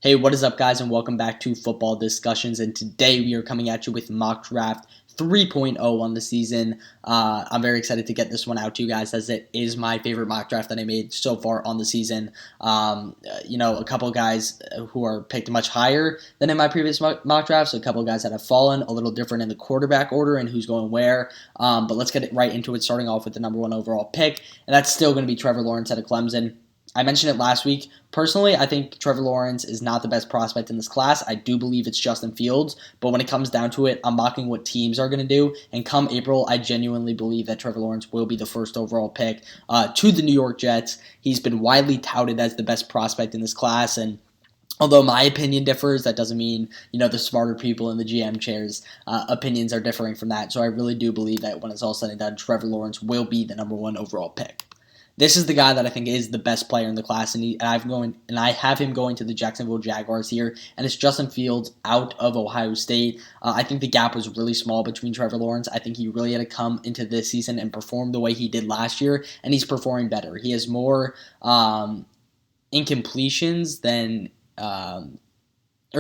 Hey, what is up, guys, and welcome back to Football Discussions. And today we are coming at you with Mock Draft 3.0 on the season. I'm very excited to get this one out to you guys, as it is my favorite mock draft that I made so far on the season. A couple of guys who are picked much higher than in my previous mock drafts. A couple of guys that have fallen a little different in the quarterback order and who's going where. But let's get right into it, starting off with the number 1 overall pick, and that's still going to be Trevor Lawrence out of Clemson. I mentioned it last week. Personally, I think Trevor Lawrence is not the best prospect in this class. I do believe it's Justin Fields, but when it comes down to it, I'm mocking what teams are going to do, and come April, I genuinely believe that Trevor Lawrence will be the first overall pick to the New York Jets. He's been widely touted as the best prospect in this class, and although my opinion differs, that doesn't mean, the smarter people in the GM chairs' opinions are differing from that. So I really do believe that when it's all said and done, Trevor Lawrence will be the number 1 overall pick. This is the guy that I think is the best player in the class, and I have him going to the Jacksonville Jaguars here, and it's Justin Fields out of Ohio State. I think the gap was really small between Trevor Lawrence. I think he really had to come into this season and perform the way he did last year, and he's performing better. He has more incompletions than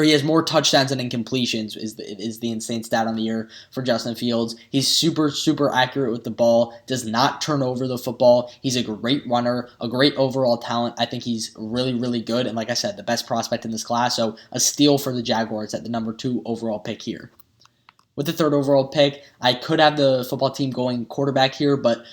he has more touchdowns than incompletions is the insane stat on the year for Justin Fields. He's super, super accurate with the ball, does not turn over the football. He's a great runner, a great overall talent. I think he's really, really good, and like I said, the best prospect in this class, so a steal for the Jaguars at the number 2 overall pick here. With the 3rd overall pick, I could have the football team going quarterback here, but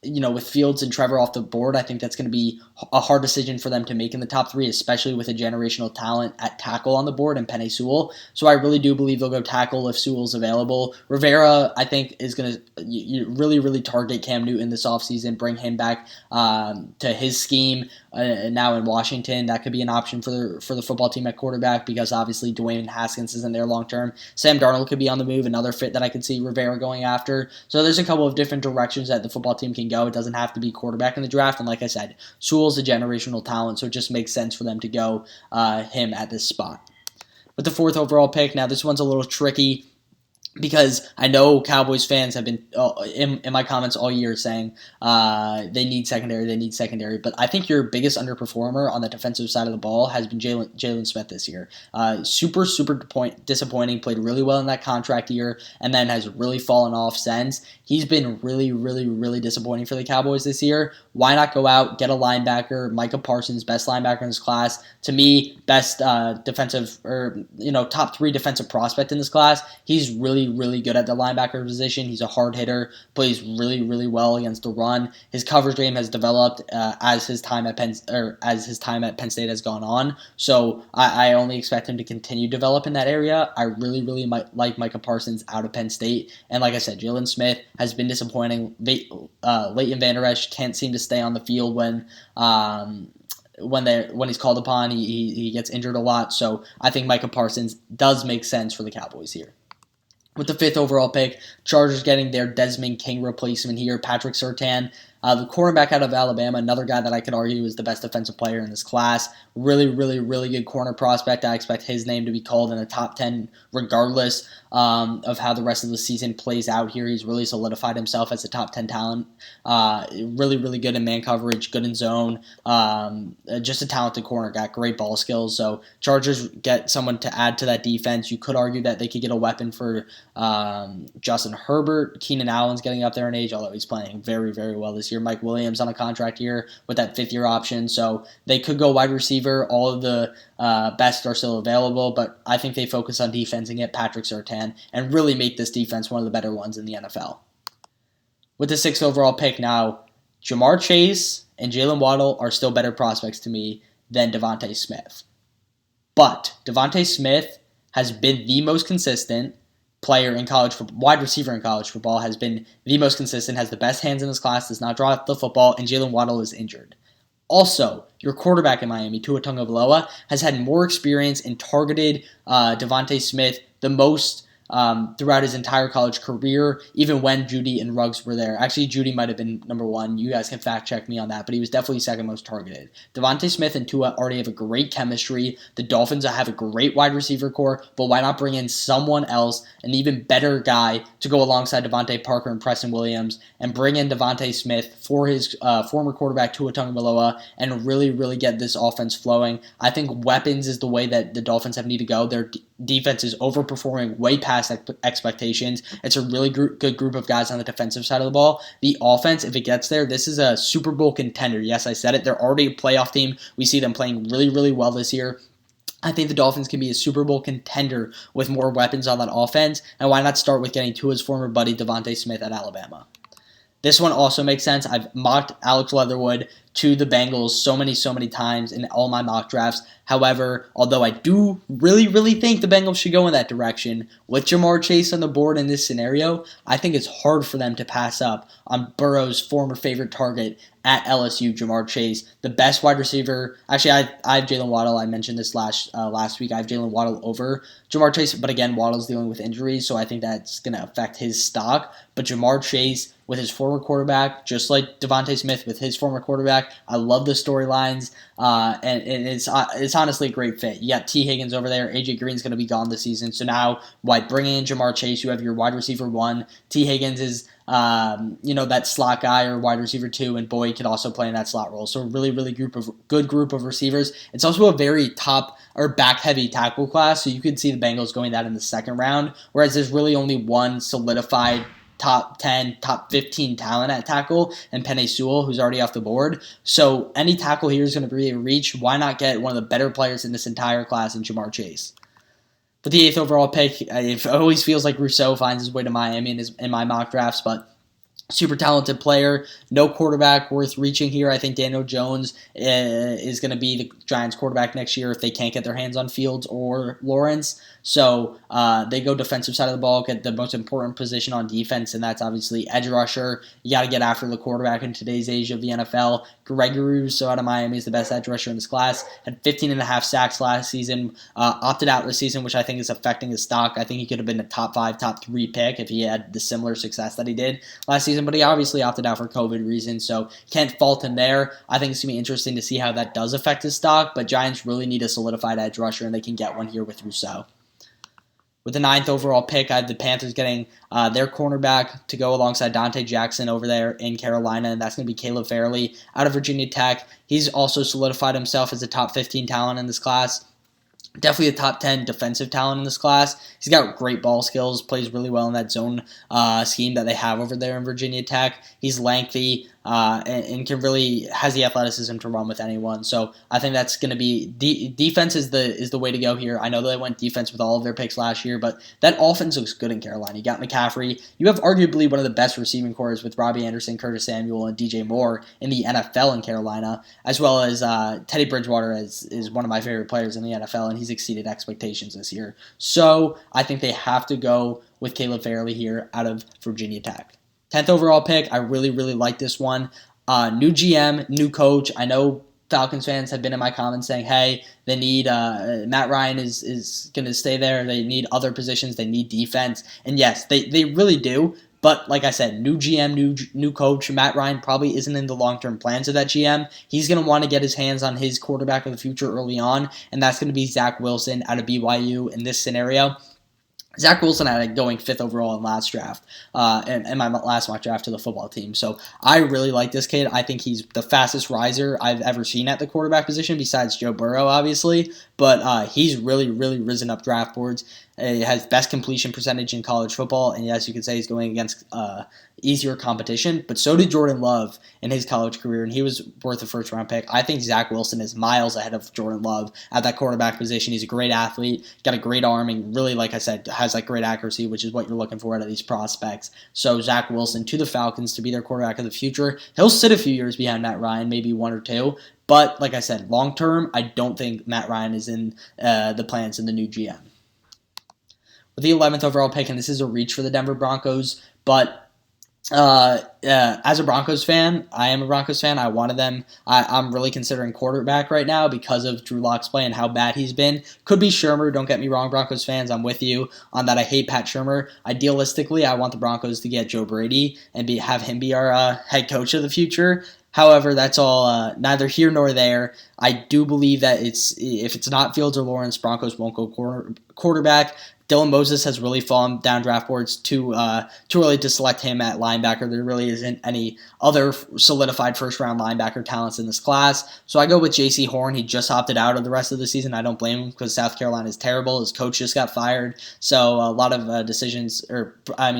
with Fields and Trevor off the board, I think that's going to be a hard decision for them to make in the top 3, especially with a generational talent at tackle on the board and PENEI Sewell. So I really do believe they'll go tackle if Sewell's available. Rivera, I think, is going to really, really target Cam Newton this offseason, bring him back to his scheme now in Washington. That could be an option for the football team at quarterback, because obviously Dwayne Haskins isn't there long term. Sam Darnold could be on the move, another fit that I could see Rivera going after. So there's a couple of different directions that the football team can go. It doesn't have to be quarterback in the draft, and like I said, Sewell's a generational talent, so it just makes sense for them to go him at this spot. With the 4th overall pick, now this one's a little tricky, because I know Cowboys fans have been in my comments all year saying they need secondary, but I think your biggest underperformer on the defensive side of the ball has been Jaylon Smith this year. Super, super disappointing, played really well in that contract year, and then has really fallen off since. He's been really, really, really disappointing for the Cowboys this year. Why not go out, get a linebacker? MICAH Parsons, best linebacker in this class. To me, best defensive, or top 3 defensive prospect in this class. He's really, really good at the linebacker position. He's a hard hitter, plays really, really well against the run. His coverage game has developed as his time at Penn State has gone on. So I only expect him to continue to develop in that area. I really, really like MICAH Parsons out of Penn State, and like I said, Jaylon Smith has been disappointing. Leighton Vander Esch can't seem to stay on the field when he's called upon. He gets injured a lot. So I think MICAH Parsons does make sense for the Cowboys here. With the 5th overall pick, Chargers getting their Desmond King replacement here, Patrick Surtain. The cornerback out of Alabama, another guy that I could argue is the best defensive player in this class. Really, really, really good corner prospect. I expect his name to be called in the top 10 regardless of how the rest of the season plays out here. He's really solidified himself as a top 10 talent. Really, really good in man coverage, good in zone. Just a talented corner, got great ball skills. So Chargers get someone to add to that defense. You could argue that they could get a weapon for Justin Herbert. Keenan Allen's getting up there in age, although he's playing very, very well this year. Mike Williams on a contract here with that 5th-year option. So they could go wide receiver. All of the best are still available, but I think they focus on defense and get Patrick Surtain and really make this defense one of the better ones in the NFL. With the 6th overall pick now, Jamar Chase and Jalen Waddle are still better prospects to me than DeVonta Smith. But DeVonta Smith has been the most consistent player in college football, wide receiver in college football, has been the most consistent, has the best hands in his class, does not drop the football, and Jalen Waddle is injured. Also, your quarterback in Miami, Tua Tagovailoa, has had more experience and targeted DeVonta Smith the most throughout his entire college career, even when Judy and Ruggs were there. Actually, Judy might have been number one. You guys can fact check me on that, but he was definitely second most targeted. DeVonta Smith and Tua already have a great chemistry. The Dolphins have a great wide receiver core, but why not bring in someone else, an even better guy, to go alongside Devontae Parker and Preston Williams, and bring in DeVonta Smith for his former quarterback Tua Tagovailoa, and really get this offense flowing. I think weapons is the way that the Dolphins have need to go. Their defense is overperforming way past expectations. It's a really good group of guys on the defensive side of the ball. The offense, if it gets there, this is a Super Bowl contender. Yes, I said it. They're already a playoff team. We see them playing really well this year. I think the Dolphins can be a Super Bowl contender with more weapons on that offense. And why not start with getting Tua's former buddy DeVonta Smith at Alabama? This one also makes sense. I've mocked Alex Leatherwood to the Bengals so many times in all my mock drafts. However, although I do really think the Bengals should go in that direction, with Ja'Marr Chase on the board in this scenario, I think it's hard for them to pass up on Burrow's former favorite target at LSU, Ja'Marr Chase, the best wide receiver. Actually, I have Jalen Waddle. I mentioned this last week. I have Jalen Waddle over Ja'Marr Chase, but again, Waddle's dealing with injuries, so I think that's going to affect his stock. But Ja'Marr Chase with his former quarterback, just like DeVonta Smith with his former quarterback, I love the storylines, and it's honestly a great fit. You got T. Higgins over there. AJ Green's going to be gone this season, so now by bringing in Ja'Marr Chase, you have your wide receiver 1. T. Higgins is that slot guy or wide receiver 2, and Boyd could also play in that slot role. So a really good group of receivers. It's also a very top or back heavy tackle class, so you could see the Bengals going that in the second round, whereas there's really only one solidified top 10, top 15 talent at tackle, and PENEI, who's already off the board. So any tackle here is going to be a reach. Why not get one of the better players in this entire class in Ja'Marr Chase? But the 8th overall pick, it always feels like Rousseau finds his way to Miami in my mock drafts, but super talented player, no quarterback worth reaching here. I think Daniel Jones is going to be the Giants quarterback next year if they can't get their hands on Fields or Lawrence. So they go defensive side of the ball, get the most important position on defense, and that's obviously edge rusher. You got to get after the quarterback in today's age of the NFL. Gregory Rousseau out of Miami is the best edge rusher in this class. Had 15.5 sacks last season, opted out this season, which I think is affecting his stock. I think he could have been a top 5, top 3 pick if he had the similar success that he did last season, but he obviously opted out for COVID reasons, so can't fault him there. I think it's going to be interesting to see how that does affect his stock, but Giants really need a solidified edge rusher, and they can get one here with Rousseau. With the 9th overall pick, I have the Panthers getting their cornerback to go alongside Dante Jackson over there in Carolina, and that's going to be Caleb Farley out of Virginia Tech. He's also solidified himself as a top 15 talent in this class. Definitely a top 10 defensive talent in this class. He's got great ball skills, plays really well in that zone scheme that they have over there in Virginia Tech. He's lengthy and can really has the athleticism to run with anyone. So I think that's going to be defense is the way to go here. I know they went defense with all of their picks last year, but that offense looks good in Carolina. You got McCaffrey. You have arguably one of the best receiving cores with Robbie Anderson, Curtis Samuel, and DJ Moore in the NFL in Carolina, as well as Teddy Bridgewater is one of my favorite players in the NFL, and he's exceeded expectations this year. So I think they have to go with Caleb Farley here out of Virginia Tech. 10th overall pick, I really like this one. New GM, new coach. I know Falcons fans have been in my comments saying, hey, they need Matt Ryan is going to stay there. They need other positions. They need defense. And yes, they really do. But like I said, new GM, new coach. Matt Ryan probably isn't in the long-term plans of that GM. He's going to want to get his hands on his quarterback of the future early on, and that's going to be Zach Wilson out of BYU in this scenario. Zach Wilson had it going 5th overall in last draft, and my last mock draft to the football team. So I really like this kid. I think he's the fastest riser I've ever seen at the quarterback position, besides Joe Burrow, obviously. But he's really risen up draft boards. He has best completion percentage in college football, and yes, you could say he's going against easier competition, but so did Jordan Love in his college career, and he was worth a first-round pick. I think Zach Wilson is miles ahead of Jordan Love at that quarterback position. He's a great athlete, got a great arm, and really, like I said, has that great accuracy, which is what you're looking for out of these prospects. So Zach Wilson to the Falcons to be their quarterback of the future. He'll sit a few years behind Matt Ryan, maybe 1 or 2, but like I said, long-term, I don't think Matt Ryan is in the plans in the new GM. With the 11th overall pick, and this is a reach for the Denver Broncos, but As a Broncos fan, I am a Broncos fan. I wanted them. I'm really considering quarterback right now because of Drew Lock's play and how bad he's been. Could be Shurmur. Don't get me wrong, Broncos fans. I'm with you on that. I hate Pat Shurmur. Idealistically, I want the Broncos to get Joe Brady and have him be our head coach of the future. However, that's all neither here nor there. I do believe that if it's not Fields or Lawrence, Broncos won't go quarterback. Dylan Moses has really fallen down draft boards too early to select him at linebacker. There really isn't any other solidified first-round linebacker talents in this class. So I go with Jaycee Horn. He just opted out of the rest of the season. I don't blame him because South Carolina is terrible. His coach just got fired. So a lot of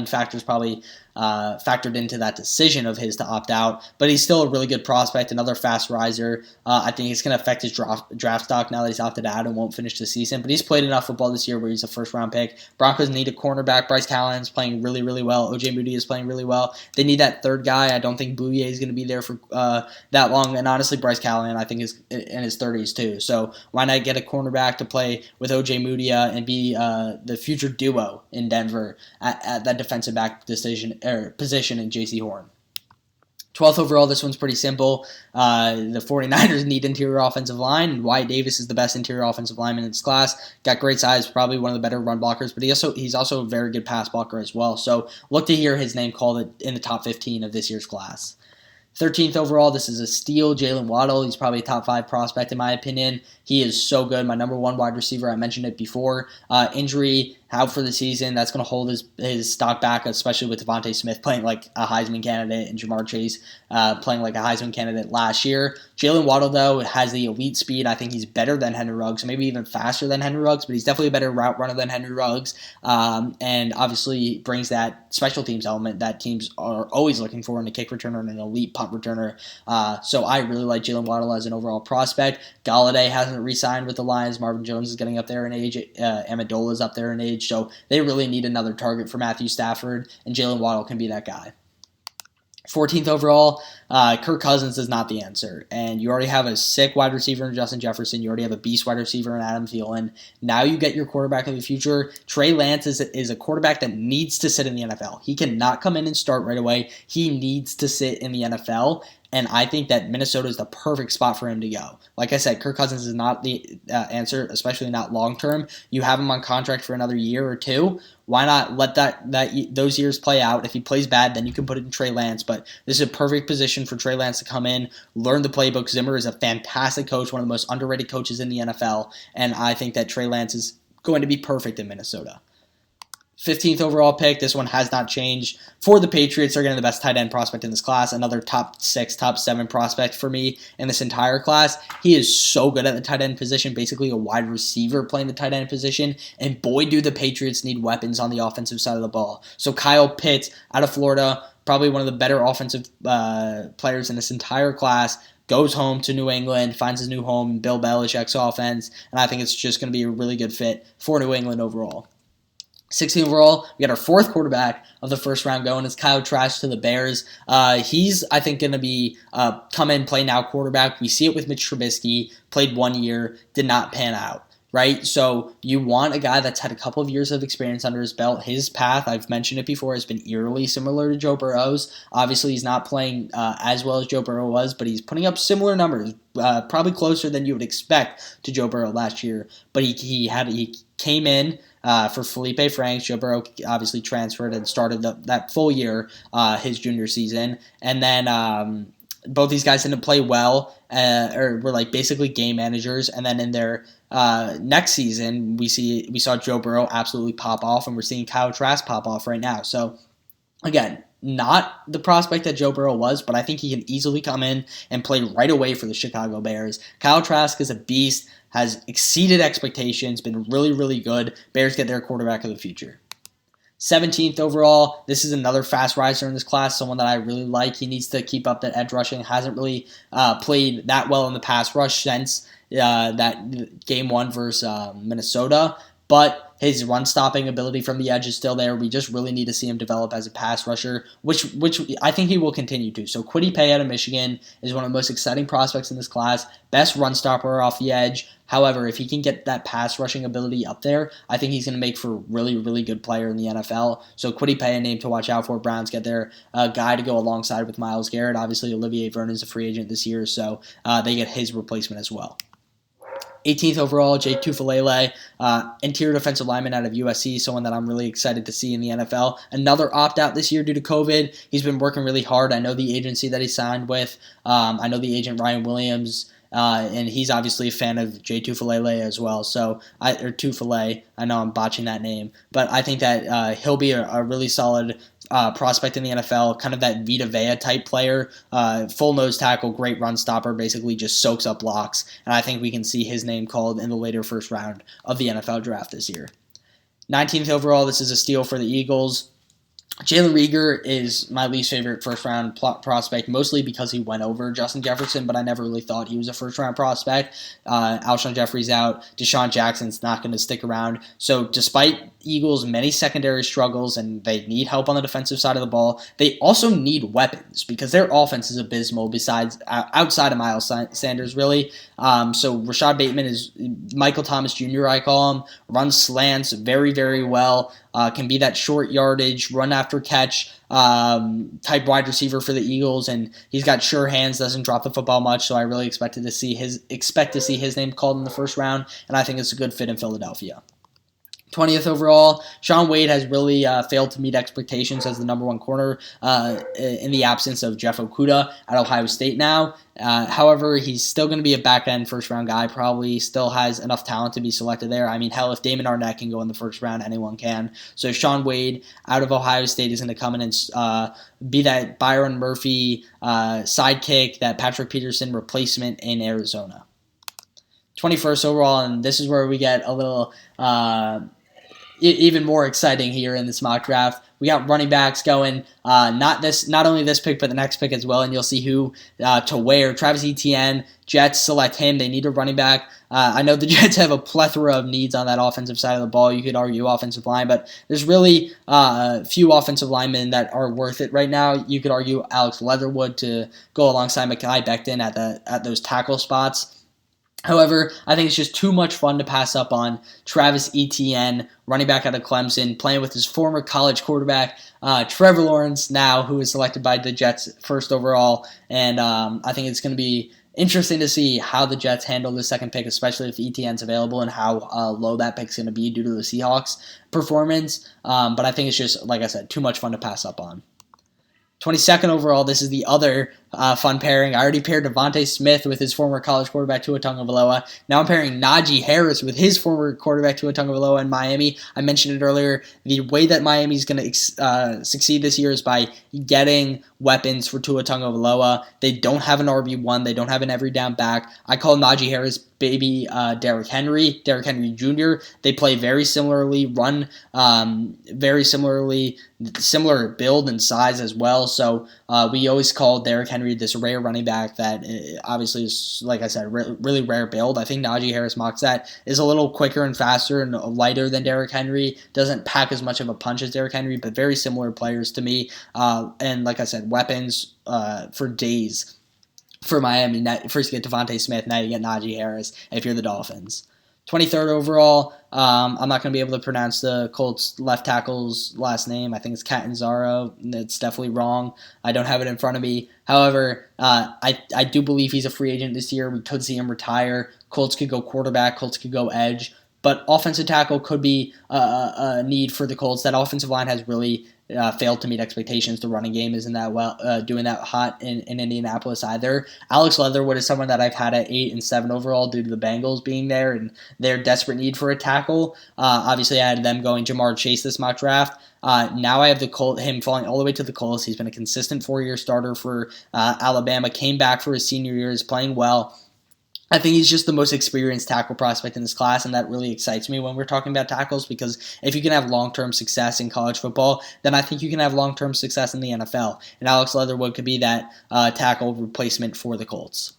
factors probably factored into that decision of his to opt out. But he's still a really good prospect, another fast riser. I think it's going to affect his draft stock now that he's opted out and won't finish the season. But he's played enough football this year where he's a first-round pick. Broncos need a cornerback. Bryce Callahan's playing really, really well. OJ Moody is playing really well. They need that third guy. I don't think Bouye is going to be there for that long. And honestly, Bryce Callahan, I think, is in his 30s too. So why not get a cornerback to play with OJ Moody and be the future duo in Denver at that defensive back position in Jaycee Horn. 12th overall, this one's pretty simple. The 49ers need interior offensive line, and Wyatt Davis is the best interior offensive lineman in this class. Got great size, probably one of the better run blockers, but he's also a very good pass blocker as well. So look to hear his name called in the top 15 of this year's class. 13th overall, this is a steal, Jalen Waddle. He's probably a top 5 prospect in my opinion. He is so good. My number 1 wide receiver, I mentioned it before. Injury out for the season. That's going to hold his stock back, especially with DeVonta Smith playing like a Heisman candidate and Jamar Chase playing like a Heisman candidate last year. Jalen Waddle, though, has the elite speed. I think he's better than Henry Ruggs, maybe even faster than Henry Ruggs, but he's definitely a better route runner than Henry Ruggs, and obviously brings that special teams element that teams are always looking for in a kick returner and an elite punt returner. So I really like Jalen Waddle as an overall prospect. Galladay hasn't re-signed with the Lions. Marvin Jones is getting up there in age. Amendola is up there in age. So they really need another target for Matthew Stafford, and Jalen Waddle can be that guy. 14th overall, Kirk Cousins is not the answer. And you already have a sick wide receiver in Justin Jefferson. You already have a beast wide receiver in Adam Thielen. Now you get your quarterback of the future. Trey Lance is a quarterback that needs to sit in the NFL. He cannot come in and start right away. He needs to sit in the NFL. And I think that Minnesota is the perfect spot for him to go. Like I said, Kirk Cousins is not the answer, especially not long-term. You have him on contract for another year or two. Why not let those years play out? If he plays bad, then you can put it in Trey Lance. But this is a perfect position for Trey Lance to come in, learn the playbook. Zimmer is a fantastic coach, one of the most underrated coaches in the NFL. And I think that Trey Lance is going to be perfect in Minnesota. 15th overall pick. This one has not changed. For the Patriots, they're getting the best tight end prospect in this class. Another top 6, top 7 prospect for me in this entire class. He is so good at the tight end position, basically a wide receiver playing the tight end position. And boy, do the Patriots need weapons on the offensive side of the ball. So Kyle Pitts out of Florida, probably one of the better offensive players in this entire class, goes home to New England, finds his new home in Bill Belichick's offense. And I think it's just going to be a really good fit for New England overall. 16th overall, we got our 4th quarterback of the first round going. It's Kyle Trask to the Bears. He's, I think, going to be come in, play now quarterback. We see it with Mitch Trubisky. Played 1 year, did not pan out. Right? So you want a guy that's had a couple of years of experience under his belt. His path, I've mentioned it before, has been eerily similar to Joe Burrow's. Obviously, he's not playing as well as Joe Burrow was, but he's putting up similar numbers, probably closer than you would expect to Joe Burrow last year. But he came in for Felipe Franks. Joe Burrow obviously transferred and started that full year, his junior season. And then both these guys didn't play well, or were like basically game managers. And then in their next season, we saw Joe Burrow absolutely pop off, and we're seeing Kyle Trask pop off right now. So again, not the prospect that Joe Burrow was, but I think he can easily come in and play right away for the Chicago Bears. Kyle Trask is a beast, has exceeded expectations, been really, really good. Bears get their quarterback of the future. 17th overall, this is another fast riser in this class, someone that I really like. He needs to keep up that edge rushing. Hasn't really played that well in the pass rush since that game 1 versus Minnesota. but his run-stopping ability from the edge is still there. We just really need to see him develop as a pass rusher, which I think he will continue to. So KWITY PAYE out of Michigan is one of the most exciting prospects in this class, best run stopper off the edge. However, if he can get that pass rushing ability up there, I think he's going to make for a really, really good player in the NFL. So KWITY PAYE, a name to watch out for. Browns get their guy to go alongside with Myles Garrett. Obviously, Olivier Vernon's a free agent this year, so they get his replacement as well. 18th overall, TUFELE, interior defensive lineman out of USC, someone that I'm really excited to see in the NFL. Another opt-out this year due to COVID. He's been working really hard. I know the agency that he signed with. I know the agent Ryan Williams, and he's obviously a fan of TUFELE as well. So, TUFELE, I know I'm botching that name, but I think that he'll be a really solid prospect in the NFL, kind of that Vita Vea type player, full nose tackle, great run stopper, basically just soaks up blocks, and I think we can see his name called in the later first round of the NFL draft this year. 19th overall, this is a steal for the Eagles. Jalen Reagor is my least favorite first-round prospect, mostly because he went over Justin Jefferson, but I never really thought he was a first-round prospect. Alshon Jeffrey's out. Deshaun Jackson's not going to stick around. So despite Eagles' many secondary struggles, and they need help on the defensive side of the ball, they also need weapons because their offense is abysmal outside of Miles Sanders, really. So Rashod Bateman is Michael Thomas Jr., I call him, runs slants very, very well. Can be that short yardage, run after catch type wide receiver for the Eagles, and he's got sure hands, doesn't drop the football much, so I really expect to see his name called in the first round, and I think it's a good fit in Philadelphia. 20th overall, Shaun Wade has really failed to meet expectations as the number one corner in the absence of Jeff Okudah at Ohio State now. However, he's still going to be a back-end first-round guy, probably still has enough talent to be selected there. I mean, hell, if Damon Arnett can go in the first round, anyone can. So Shaun Wade out of Ohio State is going to come in and be that Byron Murphy sidekick, that Patrick Peterson replacement in Arizona. 21st overall, and this is where we get a little even more exciting here in this mock draft. We got running backs going, not only this pick, but the next pick as well, and you'll see who to wear. Travis Etienne, Jets select him. They need a running back. I know the Jets have a plethora of needs on that offensive side of the ball. You could argue offensive line, but there's really few offensive linemen that are worth it right now. You could argue Alex Leatherwood to go alongside Mekhi Becton at those tackle spots. However, I think it's just too much fun to pass up on Travis Etienne, running back out of Clemson, playing with his former college quarterback, Trevor Lawrence, now, who was selected by the Jets first overall. And I think it's going to be interesting to see how the Jets handle the second pick, especially if Etienne's available, and how low that pick's going to be due to the Seahawks' performance. But I think it's just, like I said, too much fun to pass up on. 22nd overall, this is the other fun pairing. I already paired Devonta Smith with his former college quarterback Tua Tagovailoa. Now I'm pairing Najee Harris with his former quarterback Tua Tagovailoa in Miami. I mentioned it earlier. The way that Miami's going to succeed this year is by getting weapons for Tua Tagovailoa. They don't have an RB1. They don't have an every down back. I call Najee Harris baby Derrick Henry Jr. They play very similarly, run very similarly, similar build and size as well. So we always call Derrick Henry this rare running back that obviously is, like I said, really rare build. I think Najee Harris mocks that, is a little quicker and faster and lighter than Derrick Henry. Doesn't pack as much of a punch as Derrick Henry, but very similar players to me. And like I said, weapons for days for Miami. First you get Devonta Smith, now you get Najee Harris if you're the Dolphins. 23rd overall, I'm not going to be able to pronounce the Colts left tackle's last name. I think it's Catanzaro. It's definitely wrong. I don't have it in front of me. However, I do believe he's a free agent this year. We could see him retire. Colts could go quarterback. Colts could go edge. But offensive tackle could be a need for the Colts. That offensive line has really failed to meet expectations. The running game isn't that doing that hot in Indianapolis either. Alex Leatherwood is someone that I've had at 8 and 7 overall due to the Bengals being there and their desperate need for a tackle. Obviously, I had them going Jamar Chase this mock draft. Now I have him falling all the way to the Colts. He's been a consistent 4-year starter for Alabama. Came back for his senior year, is playing well. I think he's just the most experienced tackle prospect in this class, and that really excites me when we're talking about tackles, because if you can have long-term success in college football, then I think you can have long-term success in the NFL, and Alex Leatherwood could be that tackle replacement for the Colts.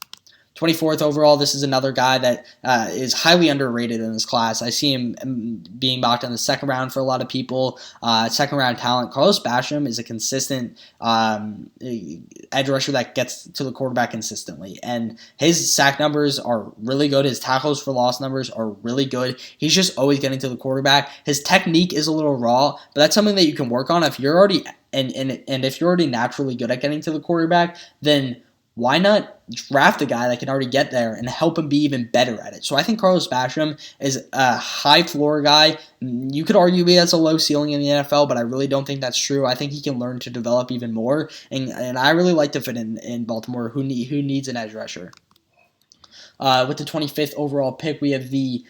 24th overall, this is another guy that is highly underrated in this class. I see him being mocked in the second round for a lot of people. Second round talent. Carlos Basham is a consistent edge rusher that gets to the quarterback consistently. And his sack numbers are really good. His tackles for loss numbers are really good. He's just always getting to the quarterback. His technique is a little raw, but that's something that you can work on. If you're already and if you're already naturally good at getting to the quarterback, then why not draft a guy that can already get there and help him be even better at it? So I think Carlos Basham is a high floor guy. You could argue he has a low ceiling in the NFL, but I really don't think that's true. I think he can learn to develop even more, and I really like to fit in Baltimore, who needs an edge rusher. With the 25th overall pick, we have the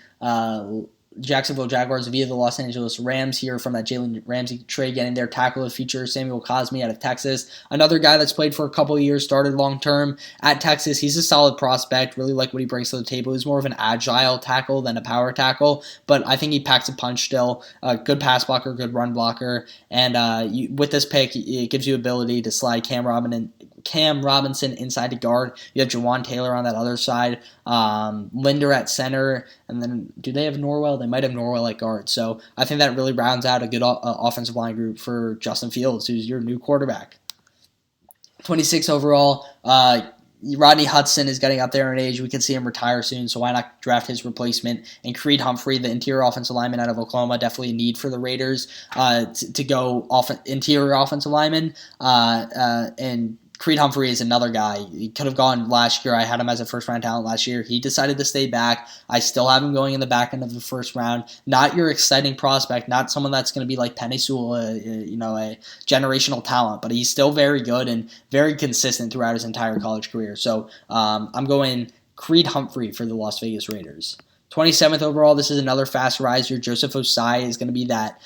Jacksonville Jaguars via the Los Angeles Rams here from that Jalen Ramsey trade, getting their tackle of future, Samuel Cosmi out of Texas. Another guy that's played for a couple of years, started long-term at Texas. He's a solid prospect, really like what he brings to the table. He's more of an agile tackle than a power tackle, but I think he packs a punch still. Good pass blocker, good run blocker, and with this pick, it gives you ability to slide Cam Robinson inside to guard. You have Jawan Taylor on that other side, Linder at center, and then do they have Norwell? They might have Norwell at guard. So I think that really rounds out a good offensive line group for Justin Fields, who's your new quarterback. 26 overall, Rodney Hudson is getting up there in age. We can see him retire soon, so why not draft his replacement? And Creed Humphrey, the interior offensive lineman out of Oklahoma, definitely a need for the Raiders to go interior offensive lineman. And Creed Humphrey is another guy. He could have gone last year. I had him as a first-round talent last year. He decided to stay back. I still have him going in the back end of the first round. Not your exciting prospect, not someone that's going to be like PENEI, a generational talent, but he's still very good and very consistent throughout his entire college career. So I'm going Creed Humphrey for the Las Vegas Raiders. 27th overall, this is another fast riser. Joseph Ossai is going to be that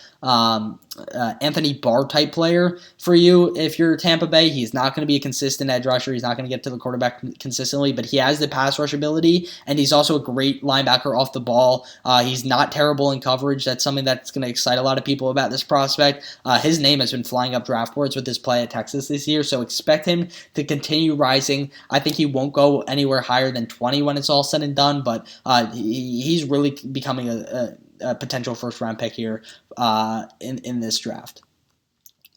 Anthony Barr type player for you if you're Tampa Bay. He's not going to be a consistent edge rusher. He's not going to get to the quarterback consistently, but he has the pass rush ability, and he's also a great linebacker off the ball. He's not terrible in coverage. That's something that's going to excite a lot of people about this prospect. His name has been flying up draft boards with his play at Texas this year, so expect him to continue rising. I think he won't go anywhere higher than 20 when it's all said and done, but he's really becoming a potential first-round pick here in this draft.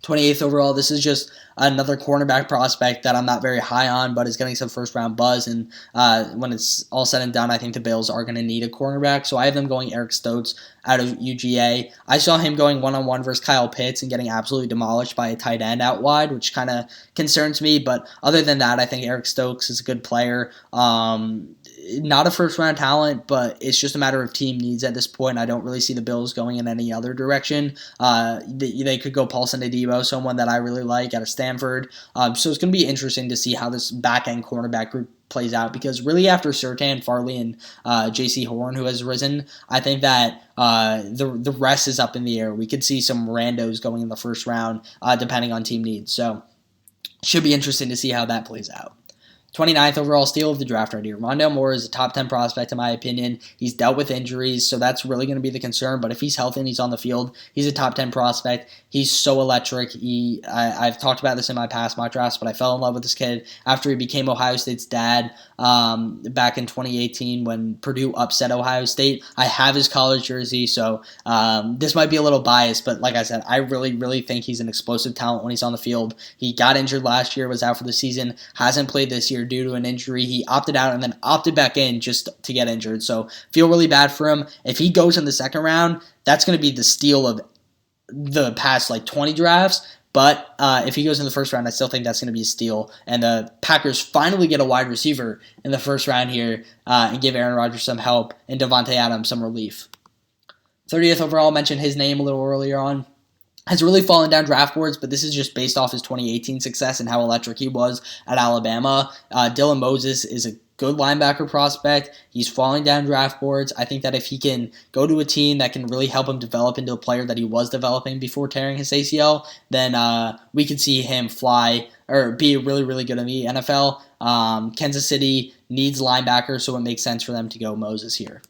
28th overall, this is just another cornerback prospect that I'm not very high on, but is getting some first-round buzz. And when it's all said and done, I think the Bills are going to need a cornerback. So I have them going Eric Stokes out of UGA. I saw him going one-on-one versus Kyle Pitts and getting absolutely demolished by a tight end out wide, which kind of concerns me. But other than that, I think Eric Stokes is a good player. Not a first-round talent, but it's just a matter of team needs at this point. I don't really see the Bills going in any other direction. They could go Paulson Adebo, someone that I really like out of Stanford. So it's going to be interesting to see how this back-end cornerback group plays out, because really after SURTAIN, FARLEY, and JC Horn, who has risen, I think that the rest is up in the air. We could see some randos going in the first round depending on team needs. So should be interesting to see how that plays out. 29th overall, steal of the draft right here. Rondale Moore is a top 10 prospect in my opinion. He's dealt with injuries, so that's really going to be the concern. But if he's healthy and he's on the field, he's a top 10 prospect. He's so electric. I've talked about this in my past mock drafts, but I fell in love with this kid after he became Ohio State's dad back in 2018 when Purdue upset Ohio State. I have his college jersey, so this might be a little biased, but like I said, I really, really think he's an explosive talent when he's on the field. He got injured last year, was out for the season, hasn't played this year due to an injury. He opted out and then opted back in just to get injured. So feel really bad for him. If he goes in the second round, that's going to be the steal of the past 20 drafts. But if he goes in the first round, I still think that's going to be a steal. And the Packers finally get a wide receiver in the first round here and give Aaron Rodgers some help and Devontae Adams some relief. 30th overall, mentioned his name a little earlier on. Has really fallen down draft boards, but this is just based off his 2018 success and how electric he was at Alabama. Dylan Moses is a good linebacker prospect. He's falling down draft boards. I think that if he can go to a team that can really help him develop into a player that he was developing before tearing his ACL, then we could see him fly or be really, really good in the NFL. Kansas City needs linebackers, so it makes sense for them to go Moses here.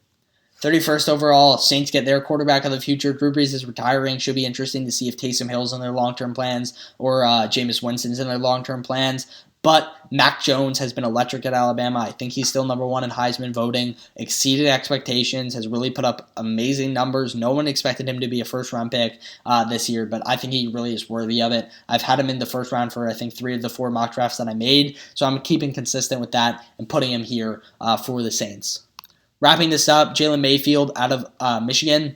31st overall, Saints get their quarterback of the future. Drew Brees is retiring. Should be interesting to see if Taysom Hill's in their long-term plans or Jameis Winston's in their long-term plans. But Mac Jones has been electric at Alabama. I think he's still #1 in Heisman voting, exceeded expectations, has really put up amazing numbers. No one expected him to be a first-round pick this year, but I think he really is worthy of it. I've had him in the first round for, I think, 3 of the 4 mock drafts that I made, so I'm keeping consistent with that and putting him here for the Saints. Wrapping this up, Jalen Mayfield out of Michigan.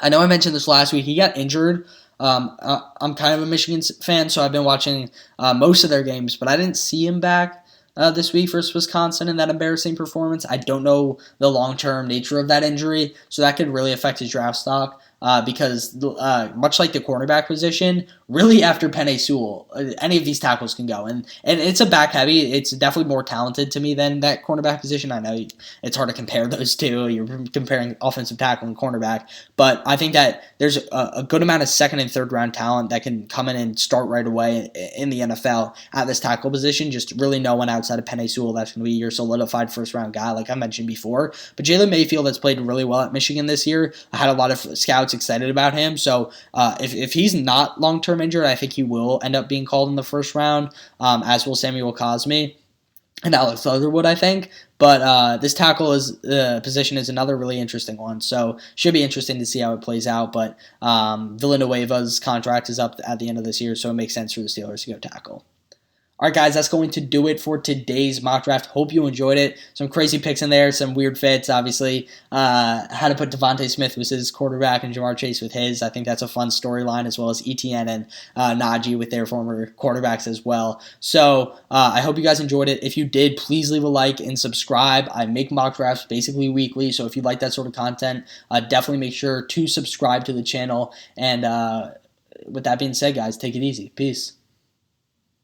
I know I mentioned this last week. He got injured. I'm kind of a Michigan fan, so I've been watching most of their games, but I didn't see him back this week versus Wisconsin in that embarrassing performance. I don't know the long-term nature of that injury, so that could really affect his draft stock. Because much like the cornerback position, really after PENEI Sewell, any of these tackles can go. And it's a back heavy. It's definitely more talented to me than that cornerback position. I know it's hard to compare those two. You're comparing offensive tackle and cornerback. But I think that there's a good amount of second and third round talent that can come in and start right away in the NFL at this tackle position. Just really no one outside of PENEI Sewell that's going to be your solidified first round guy, like I mentioned before. But Jalen Mayfield has played really well at Michigan this year. I had a lot of scouts excited about him. So if he's not long-term injured, I think he will end up being called in the first round, as will Samuel COSMI and Alex Leatherwood, I think. But this tackle position is another really interesting one. So should be interesting to see how it plays out. But Villanueva's contract is up at the end of this year, so it makes sense for the Steelers to go tackle. All right, guys, that's going to do it for today's mock draft. Hope you enjoyed it. Some crazy picks in there, some weird fits, obviously. How to put Devonta Smith with his quarterback and Jamar Chase with his. I think that's a fun storyline, as well as ETN and Najee with their former quarterbacks as well. So I hope you guys enjoyed it. If you did, please leave a like and subscribe. I make mock drafts basically weekly, so if you like that sort of content, definitely make sure to subscribe to the channel. And with that being said, guys, take it easy. Peace.